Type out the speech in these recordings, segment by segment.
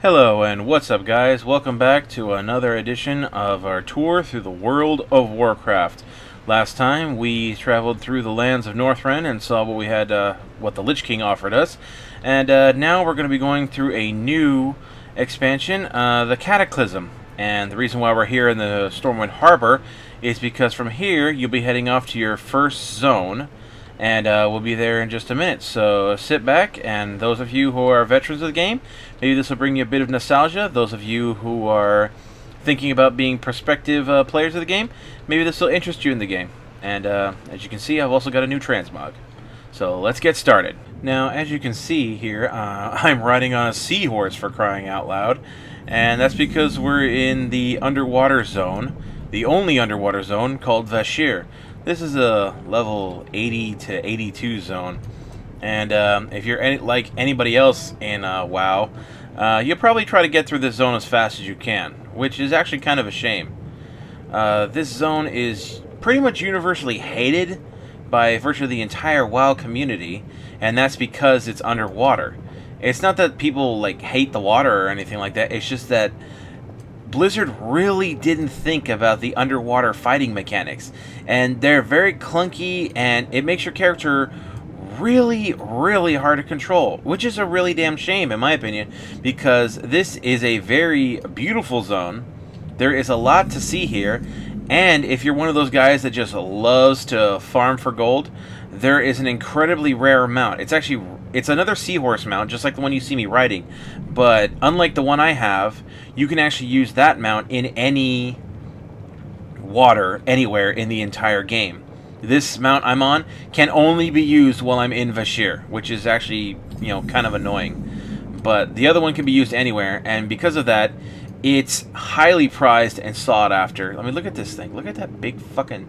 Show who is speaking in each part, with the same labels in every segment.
Speaker 1: Hello and what's up, guys? Welcome back to another edition of our tour through the world of Warcraft. Last time we traveled through the lands of Northrend and saw what we had, what the Lich King offered us, and now we're going to be going through a new expansion, the Cataclysm. And the reason why we're here in the Stormwind Harbor is because from here you'll be heading off to your first zone. And we'll be there in just a minute, so sit back, and those of you who are veterans of the game, maybe this will bring you a bit of nostalgia. Those of you who are thinking about being prospective players of the game, maybe this will interest you in the game. And as you can see, I've also got a new transmog. So let's get started. Now, as you can see here, I'm riding on a seahorse, for crying out loud. And that's because we're in the underwater zone, the only underwater zone, called Shear. This is a level 80 to 82 zone, and if you're like anybody else in WoW, you'll probably try to get through this zone as fast as you can, which is actually kind of a shame. This zone is pretty much universally hated by virtually the entire WoW community, and that's because it's underwater. It's not that people like hate the water or anything like that, it's just that Blizzard really didn't think about the underwater fighting mechanics, and they're very clunky, and it makes your character really hard to control, which is a really damn shame in my opinion, because this is a very beautiful zone. There is a lot to see here, and if you're one of those guys that just loves to farm for gold, there is an incredibly rare mount. It's another seahorse mount, just like the one you see me riding, but unlike the one I have, you can actually use that mount in any water anywhere in the entire game. This mount I'm on can only be used while I'm in Shear, which is actually, kind of annoying. But the other one can be used anywhere, and because of that, it's highly prized and sought after. I mean, look at this thing. Look at that big fucking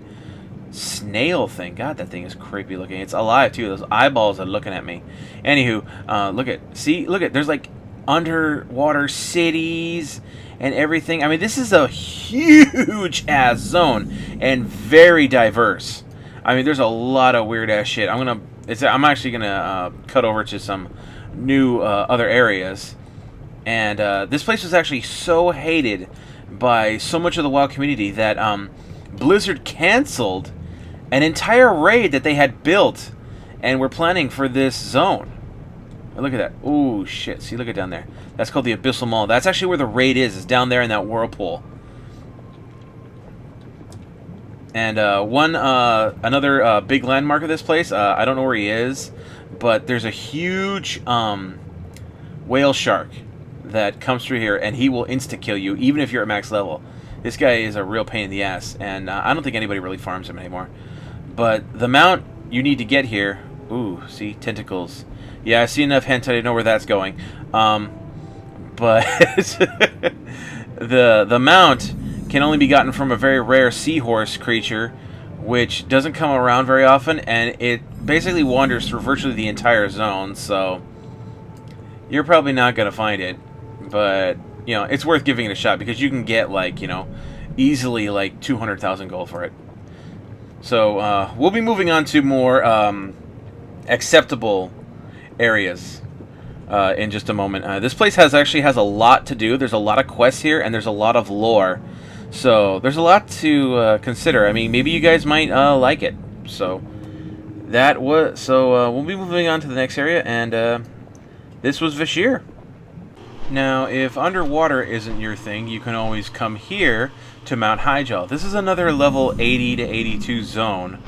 Speaker 1: snail thing. God, that thing is creepy looking. It's alive too. Those eyeballs are looking at me. Anywho, look at, there's like underwater cities and everything. I mean, this is a huge ass zone and very diverse. I mean, there's a lot of weird ass shit. I'm actually gonna cut over to some new other areas, and this place was actually so hated by so much of the WoW community that Blizzard canceled an entire raid that they had built and were planning for this zone. Look at that. Oh shit. See, look at down there. That's called the Abyssal Maw. That's actually where the raid is down there in that whirlpool. And another big landmark of this place, I don't know where he is, but there's a huge whale shark that comes through here, and he will insta-kill you even if you're at max level. This guy is a real pain in the ass, and I don't think anybody really farms him anymore. But the mount you need to get here... Ooh, see? Tentacles. Yeah, I see enough hentai to know where that's going. But the mount can only be gotten from a very rare seahorse creature, which doesn't come around very often, and it basically wanders through virtually the entire zone, so you're probably not going to find it. But, it's worth giving it a shot, because you can get, like, easily, like, 200,000 gold for it. So, we'll be moving on to more acceptable areas in just a moment. This place actually has a lot to do. There's a lot of quests here, and there's a lot of lore. So there's a lot to consider. I mean, maybe you guys might like it. So we'll be moving on to the next area, and this was Shear. Now, if underwater isn't your thing, you can always come here to Mount Hyjal. This is another level 80 to 82 zone.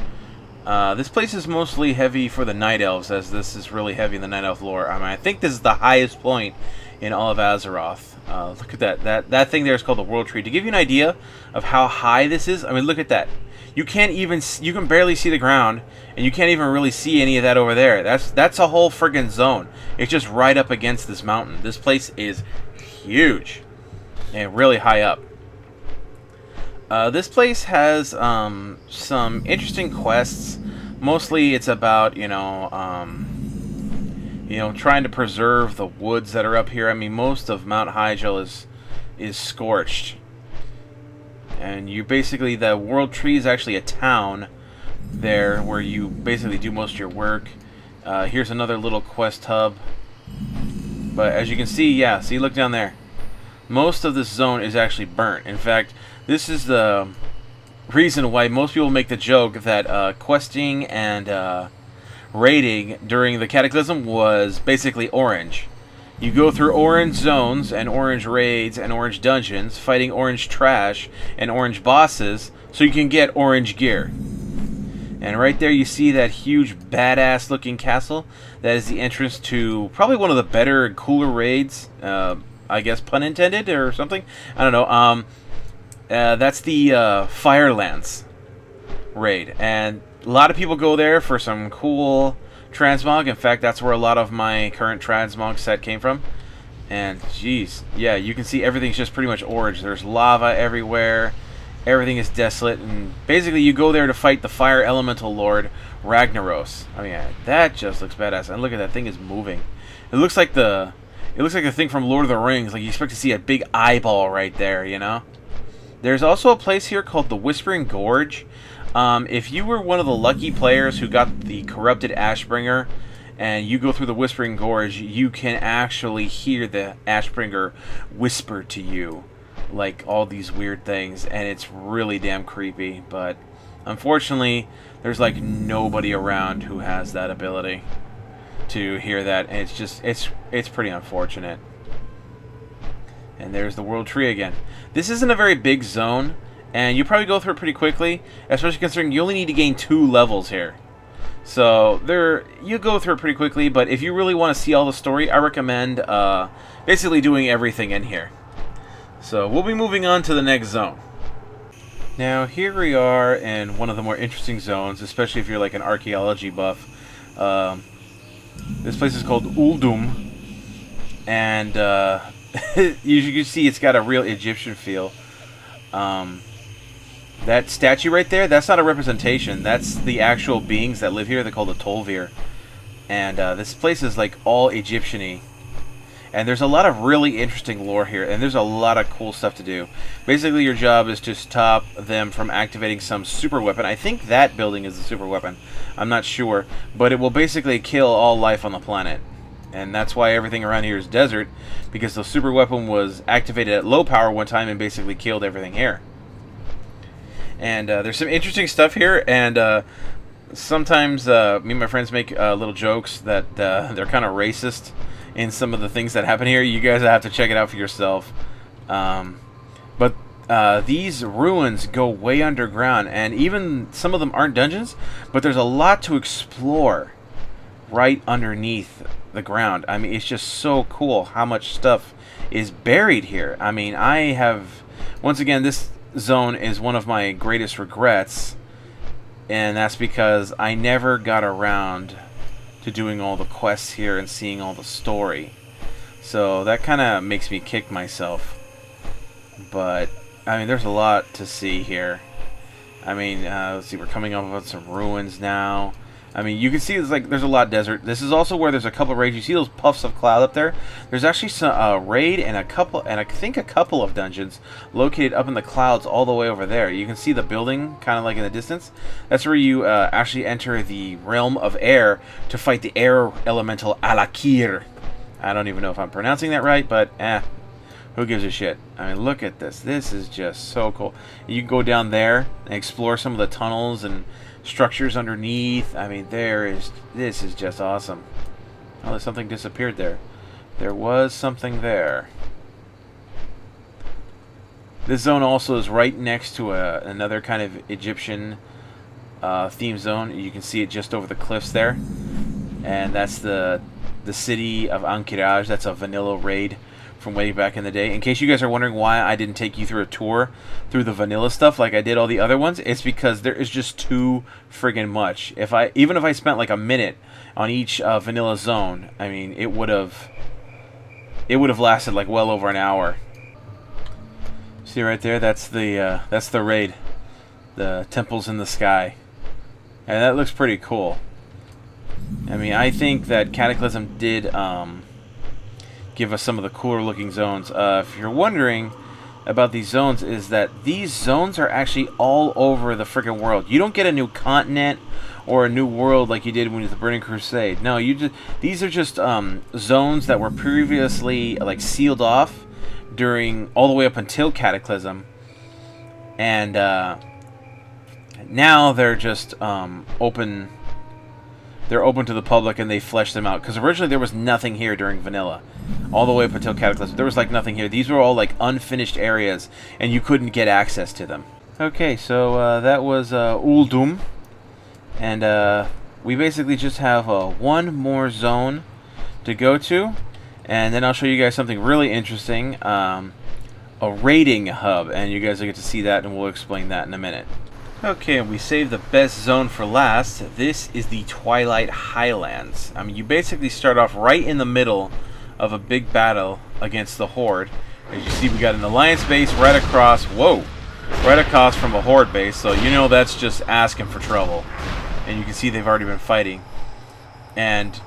Speaker 1: This place is mostly heavy for the Night Elves, as this is really heavy in the Night Elf lore. I mean, I think this is the highest point in all of Azeroth. Look at that. That thing there is called the World Tree. To give you an idea of how high this is, I mean, look at that. You can barely see the ground, and you can't even really see any of that over there. That's a whole friggin' zone. It's just right up against this mountain. This place is huge and really high up. This place has some interesting quests. Mostly it's about, trying to preserve the woods that are up here. I mean, most of Mount Hyjal is scorched. And the World Tree is actually a town there where you basically do most of your work. Here's another little quest hub. But as you can see, yeah, see, look down there. Most of this zone is actually burnt. In fact, this is the reason why most people make the joke that questing and raiding during the Cataclysm was basically orange. You go through orange zones and orange raids and orange dungeons, fighting orange trash and orange bosses, so you can get orange gear. And right there you see that huge badass looking castle. That is the entrance to probably one of the better and cooler raids, I guess pun intended or something. I don't know. That's the Firelands raid. And a lot of people go there for some cool transmog. In fact, that's where a lot of my current transmog set came from. And jeez, yeah, you can see everything's just pretty much orange. There's lava everywhere. Everything is desolate, and basically you go there to fight the fire elemental lord Ragnaros. I mean, that just looks badass. And look at that thing is moving. It looks like the thing from Lord of the Rings. Like you expect to see a big eyeball right there, you know. There's also a place here called the Whispering Gorge. If you were one of the lucky players who got the corrupted Ashbringer, and you go through the Whispering Gorge, you can actually hear the Ashbringer whisper to you, like all these weird things, and it's really damn creepy. But unfortunately, there's like nobody around who has that ability to hear that, and it's just it's pretty unfortunate. And there's the World Tree again. This isn't a very big zone, and you probably go through it pretty quickly, especially considering you only need to gain 2 levels here. So you go through it pretty quickly, but if you really want to see all the story, I recommend basically doing everything in here. So we'll be moving on to the next zone. Now here we are in one of the more interesting zones, especially if you're like an archaeology buff. This place is called Uldum, and you can see it's got a real Egyptian feel. That statue right there, that's not a representation. That's the actual beings that live here. They're called the Tolvir. And this place is like all Egyptian-y. And there's a lot of really interesting lore here, and there's a lot of cool stuff to do. Basically, your job is to stop them from activating some super weapon. I think that building is the super weapon. I'm not sure. But it will basically kill all life on the planet. And that's why everything around here is desert, because the super weapon was activated at low power one time and basically killed everything here. And there's some interesting stuff here, and sometimes me and my friends make little jokes that they're kind of racist in some of the things that happen here. You guys have to check it out for yourself. But these ruins go way underground, and even some of them aren't dungeons, but there's a lot to explore right underneath the ground. I mean, it's just so cool how much stuff is buried here. I mean, once again, this zone is one of my greatest regrets, and that's because I never got around to doing all the quests here and seeing all the story. So that kind of makes me kick myself. But I mean, there's a lot to see here. I mean, let's see, we're coming up with some ruins now. I mean, you can see there's a lot of desert. This is also where there's a couple of raids. You see those puffs of cloud up there? There's actually some raid and I think a couple of dungeons located up in the clouds all the way over there. You can see the building kind of like in the distance. That's where you actually enter the realm of air to fight the air elemental Alakir. I don't even know if I'm pronouncing that right, but who gives a shit? I mean, look at this. This is just so cool. You can go down there and explore some of the tunnels and structures underneath. I mean, this is just awesome. Oh, something disappeared there. There was something there. This zone also is right next to another kind of Egyptian theme zone. You can see it just over the cliffs there, and that's the city of Ankiraj. That's a vanilla raid from way back in the day. In case you guys are wondering why I didn't take you through a tour through the vanilla stuff like I did all the other ones, it's because there is just too friggin' much. Even if I spent like a minute on each vanilla zone, I mean, it would have lasted like well over an hour. See right there, that's the raid, the temples in the sky, and that looks pretty cool. I mean, I think that Cataclysm did give us some of the cooler looking zones. If you're wondering about these zones, is that these zones are actually all over the freaking world. You don't get a new continent or a new world like you did when you did the Burning Crusade. No, these are just zones that were previously like sealed off during all the way up until Cataclysm, and now they're just open. They're open to the public, and they flesh them out. Because originally there was nothing here during Vanilla, all the way up until Cataclysm. There was like nothing here. These were all like unfinished areas, and you couldn't get access to them. Okay, so that was Uldum, and we basically just have one more zone to go to, and then I'll show you guys something really interesting, a raiding hub, and you guys will get to see that, and we'll explain that in a minute. Okay, we saved the best zone for last. This is the Twilight Highlands. I mean, you basically start off right in the middle of a big battle against the Horde. As you see, we got an Alliance base right across, right across from a Horde base, so you know that's just asking for trouble. And you can see they've already been fighting. And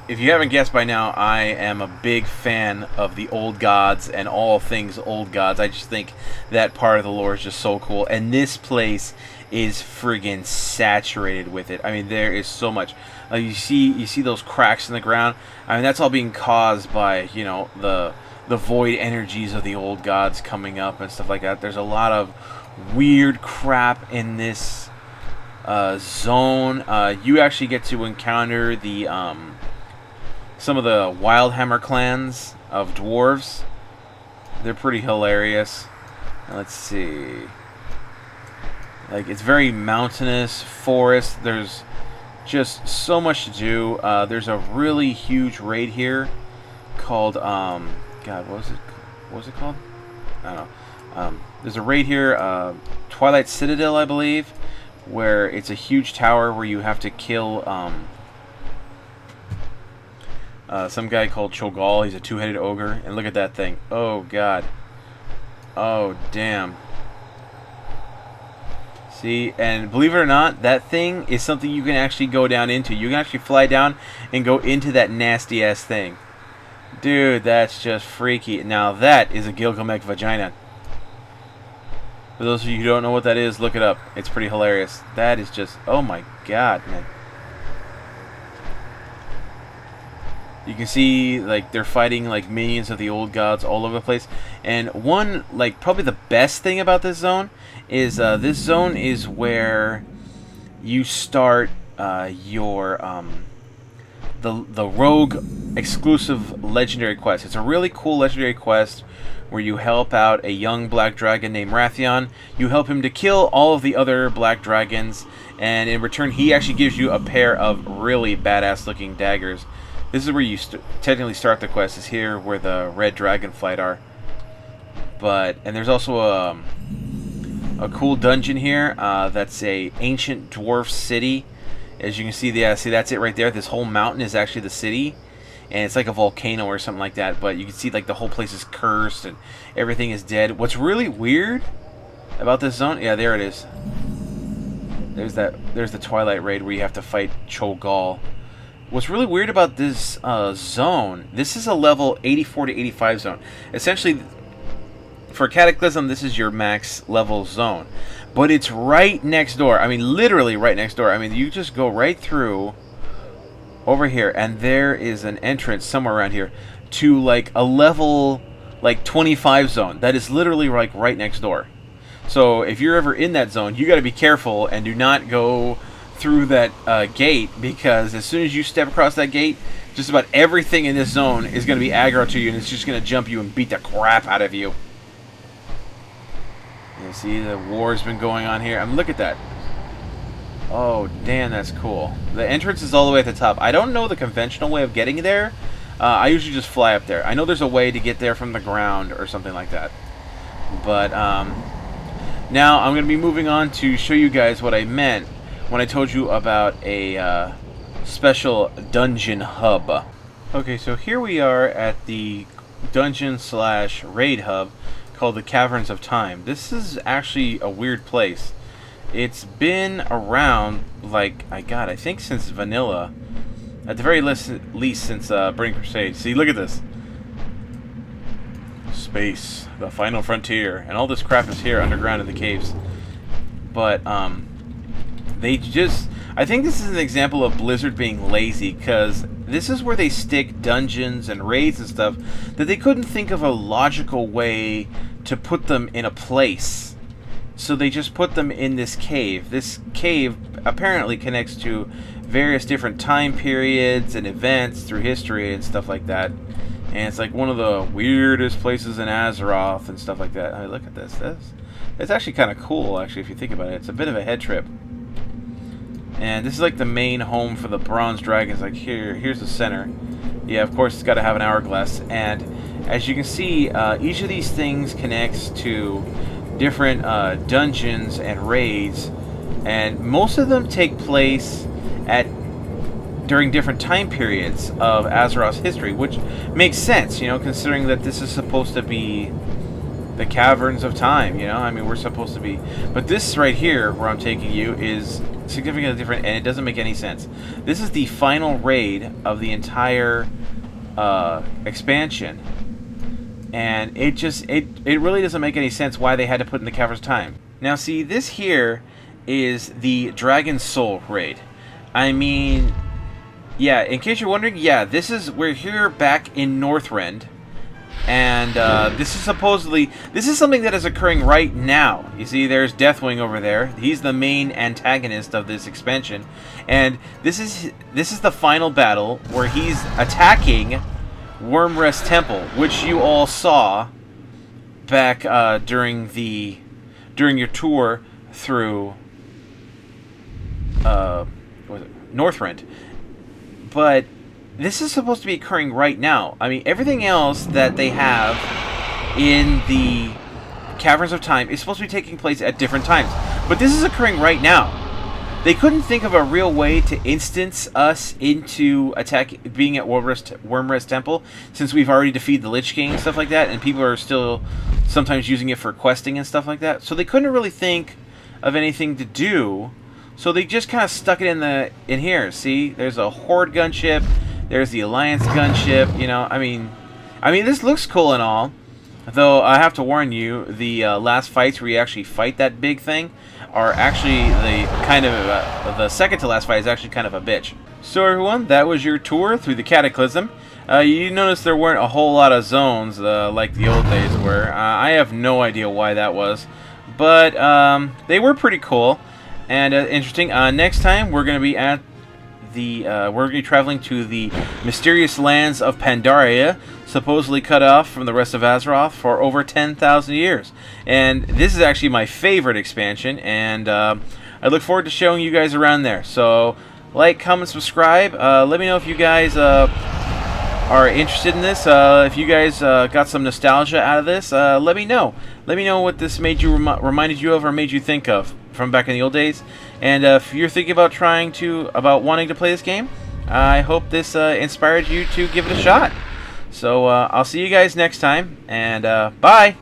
Speaker 1: if you haven't guessed by now, I am a big fan of the old gods and all things old gods. I just think that part of the lore is just so cool. And this place is friggin' saturated with it. I mean, there is so much. You see those cracks in the ground? I mean, that's all being caused by, you know, the void energies of the old gods coming up and stuff like that. There's a lot of weird crap in this zone. You actually get to encounter the some of the Wildhammer clans of dwarves. They're pretty hilarious. Let's see. Like, it's very mountainous, forest. There's just so much to do. There's a really huge raid here called, God, what was it called? I don't know. There's a raid here, Twilight Citadel, I believe, where it's a huge tower where you have to kill, some guy called Cho'Gall. He's a two-headed ogre, and look at that thing. Oh god. Oh damn. See, and believe it or not, that thing is something you can actually go down into. You can actually fly down and go into that nasty ass thing. Dude, that's just freaky. Now that is a Gilgamesh vagina. For those of you who don't know what that is, look it up. It's pretty hilarious. That is just, oh my god, man. You can see, like, they're fighting, like, minions of the old gods all over the place. And one, like, probably the best thing about this zone is this zone is where you start your, the rogue exclusive legendary quest. It's a really cool legendary quest where you help out a young black dragon named Wrathion. You help him to kill all of the other black dragons, and in return, he actually gives you a pair of really badass-looking daggers. This is where you technically start the quest, is here where the red dragonflight are. And there's also a cool dungeon here that's a ancient dwarf city. As you can see, see that's it right there. This whole mountain is actually the city, and it's like a volcano or something like that. But you can see, like, the whole place is cursed and everything is dead. What's really weird about this zone? Yeah, there it is. There's the Twilight raid where you have to fight Cho'Gall. What's really weird about this zone, this is a level 84 to 85 zone. Essentially, for Cataclysm, this is your max level zone. But it's right next door. I mean, literally right next door. I mean, you just go right through over here, and there is an entrance somewhere around here to, like, a level, like, 25 zone. That is literally, like, right next door. So if you're ever in that zone, you got to be careful and do not go through that gate, because as soon as you step across that gate, just about everything in this zone is going to be aggro to you, and it's just going to jump you and beat the crap out of you. You see, the war's been going on here. I mean, look at that. Oh, damn, that's cool. The entrance is all the way at the top. I don't know the conventional way of getting there. I usually just fly up there. I know there's a way to get there from the ground or something like that. But now I'm going to be moving on to show you guys what I meant when I told you about a special dungeon hub. Okay, so here we are at the dungeon/raid hub called the Caverns of Time. This is actually a weird place. It's been around, like, I think since Vanilla. At the very least since Burning Crusade. See, look at this. Space, the final frontier. And all this crap is here underground in the caves. But, I I think this is an example of Blizzard being lazy, because this is where they stick dungeons and raids and stuff that they couldn't think of a logical way to put them in a place. So they just put them in this cave. This cave apparently connects to various different time periods and events through history and stuff like that. And it's like one of the weirdest places in Azeroth and stuff like that. I mean, look at this. It's actually kind of cool, actually, if you think about it. It's a bit of a head trip. And this is like the main home for the bronze dragons. Like here's the center. Yeah, of course it's got to have an hourglass. And as you can see, each of these things connects to different dungeons and raids, and most of them take place during different time periods of Azeroth's history, which makes sense, you know, considering that this is supposed to be the Caverns of Time, you know? I mean, we're supposed to be... But this right here, where I'm taking you, is significantly different, and it doesn't make any sense. This is the final raid of the entire expansion. And it really doesn't make any sense why they had to put in the Caverns of Time. Now, see, this here is the Dragon Soul raid. I mean... Yeah, in case you're wondering, yeah, we're here back in Northrend, and this is something that is occurring right now. You see, there's Deathwing over there. He's the main antagonist of this expansion, and this is the final battle where he's attacking Wyrmrest Temple, which you all saw back during your tour through Northrend. But this is supposed to be occurring right now. I mean, everything else that they have in the Caverns of Time is supposed to be taking place at different times. But this is occurring right now. They couldn't think of a real way to instance us into being at Wyrmrest Temple, since we've already defeated the Lich King and stuff like that, and people are still sometimes using it for questing and stuff like that. So they couldn't really think of anything to do. So they just kind of stuck it in here. See, there's a Horde gunship, there's the Alliance gunship. You know, I mean, this looks cool and all. Though I have to warn you, the last fights where you actually fight that big thing are actually the second to last fight is actually kind of a bitch. So everyone, that was your tour through the Cataclysm. You notice there weren't a whole lot of zones like the old days were. I have no idea why that was, but they were pretty cool. And interesting. Next time we're going to be at we're going to be traveling to the mysterious lands of Pandaria, supposedly cut off from the rest of Azeroth for over 10,000 years. And this is actually my favorite expansion, and I look forward to showing you guys around there. So, like, comment, subscribe. Let me know if you guys are interested in this. If you guys got some nostalgia out of this, let me know. Let me know what this reminded you of or made you think of from back in the old days. And if you're thinking about wanting to play this game, I hope this inspired you to give it a shot. So I'll see you guys next time, and bye!